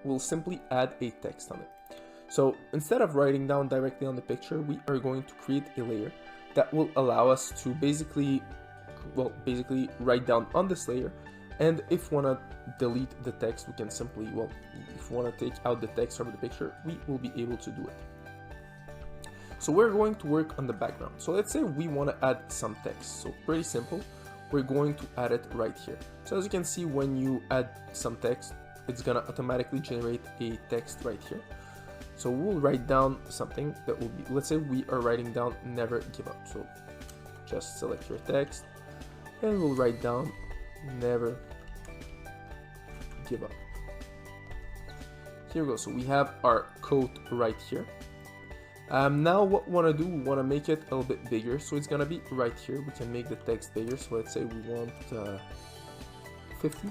we'll simply add a text on it. So instead of writing down directly on the picture, we are going to create a layer that will allow us to basically write down on this layer. And if we want to delete the text, we can simply, if we want to take out the text from the picture, we will be able to do it. So we're going to work on the background. So let's say we want to add some text. So pretty simple. We're going to add it right here. So as you can see, when you add some text, it's gonna automatically generate a text right here. So we'll write down something that will be, let's say we are writing down never give up. So just select your text and we'll write down never give up. Here we go. So we have our quote right here. Now what we want to do, we want to make it a little bit bigger. So it's going to be right here. We can make the text bigger. So let's say we want 50.